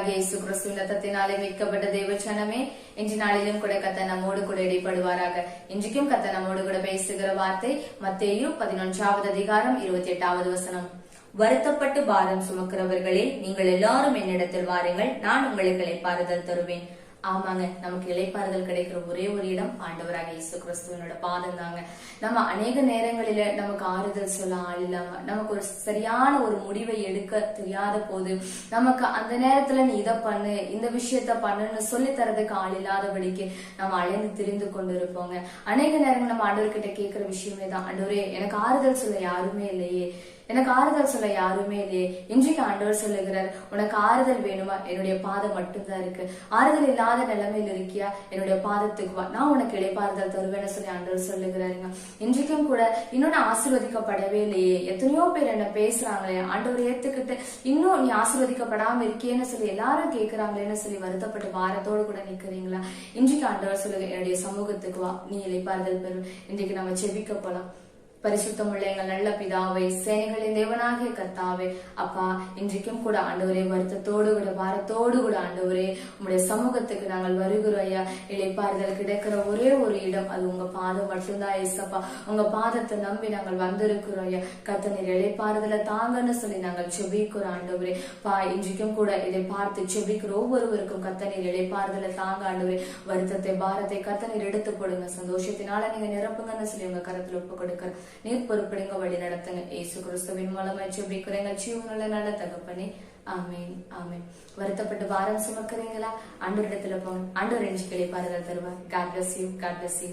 ஆண்டவராகிய இயேசு கிறிஸ்துவின் ரத்தத்தினாலே மீட்கப்பட்ட தேவச்சனமே, இன்று நாளிலும் கூட கர்த்தர் நம்மோடு கூட இடைப்படுவாராக. இன்றைக்கும் கர்த்தர் நம்மோடு கூட பேசுகிற வார்த்தை மத்தேயு 11வது அதிகாரம் 28வது வசனம். வருத்தப்பட்டு பாரம் சுமக்கிறவர்களே, நீங்கள் எல்லாரும் என்னிடத்தில் வாருங்கள், நான் உங்களுக்கு இளைப்பாறுதல் தருவேன். ஆமாங்க, நமக்கு இளைப்பாறுதல் கிடைக்கிற ஒரே ஒரு இடம் ஆண்டவராக இயேசு கிறிஸ்துவனோட பாதம் தாங்க. நம்ம அநேக நேரங்களில நமக்கு ஆறுதல் சொல்ல ஆள் இல்லாம, நமக்கு ஒரு சரியான ஒரு முடிவை எடுக்க தெரியாத போது, நமக்கு அந்த நேரத்துல நீ இதை பண்ணு, இந்த விஷயத்த பண்ணுன்னு சொல்லி தரதுக்கு ஆள் இல்லாதபடிக்கு நம்ம அலைந்து திரிந்து கொண்டு இருப்போங்க. அநேக நேரங்கள் நம்ம ஆண்டவர்கிட்ட கேட்கிற விஷயமே தான், ஆண்டவரே எனக்கு ஆறுதல் சொல்ல யாருமே இல்லையே, எனக்கு ஆறுதல் சொல்ல யாருமே இல்லையே. இன்றைக்கு ஆண்டவர் சொல்லுகிறார், உனக்கு ஆறுதல் வேணுமா? என்னுடைய பாதம் மட்டும்தான் இருக்கு. ஆறுதல் இல்லாத நிலைமையில இருக்கியா? என்னுடைய பாதத்துக்கு வா, நான் உனக்கு இளைப்பாறுதல் தருவேன்னு சொல்லி ஆண்டவர் சொல்லுகிறாருங்க. இன்றைக்கும் கூட இன்னும் நான் ஆசீர்வதிக்கப்படவே இல்லையே, எத்தனையோ பேர் என்ன பேசுறாங்களே, ஆண்டவர் ஏத்துக்கிட்டு இன்னும் நீ ஆசீர்வதிக்கப்படாம இருக்கேன்னு சொல்லி எல்லாரும் கேட்கிறாங்களேன்னு சொல்லி வருத்தப்பட்டு வாரத்தோடு கூட நிக்கிறீங்களா? இன்றைக்கு ஆண்டவர் சொல்லுங்க, என்னுடைய சமூகத்துக்கு வா, நீ இளைப்பாறுதல் பெறும். இன்றைக்கு நம்ம ஜெபிக்க போலாம். பரிசுத்தமுள்ள எங்கள் நல்ல பிதாவை, சேனைகளின் தேவனாகிய கர்த்தாவே, அப்பா இன்றைக்கும் கூட ஆண்டவரே வருத்தத்தோடு கூட பாரத்தோடு கூட ஆண்டவரே உங்களுடைய சமூகத்துக்கு நாங்கள் வருகிறோம் ஐயா. இளைப்பாறுதல் கிடைக்கிற ஒரே ஒரு இடம் அது உங்க பாதம் மட்டும்தான் ஏசப்பா. உங்க பாதத்தை நம்பி நாங்கள் வந்திருக்கிறோம் ஐயா. கர்த்தர் நீர் இளைப்பாறுதலை தாங்கன்னு சொல்லி நாங்கள் செபிக்கிறோம் ஆண்டவரே. பா இன்றைக்கும் கூட இதை பார்த்து செபிக்கிற ஒவ்வொருவருக்கும் கர்த்தர் நீர் இளைப்பாறுதலை தாங்க ஆண்டவரே. வருத்தத்தை பாரத்தை கர்த்தர் நீர் எடுத்து போடுங்க, சந்தோஷத்தினால நீங்க நிரப்புங்கன்னு சொல்லி உங்க கரத்துல ஒப்பு கொடுக்கிறேன். நீர் பொறுப்படுங்க, வழி நடத்துங்க. இயேசு கிறிஸ்துவின் மூலமா ஜெபிக்கிறேங்க ஜீவனுள்ள நல்ல தகப்பனே, ஆமீன் ஆமீன். வருத்தப்பட்டு பாரம் சுமக்கிறீங்களா? ஆண்டவரிடத்துல போங்க, ஆண்டவர் இன்றைக்கு இளைப்பாறுதல் தருவார். God bless you. God bless you.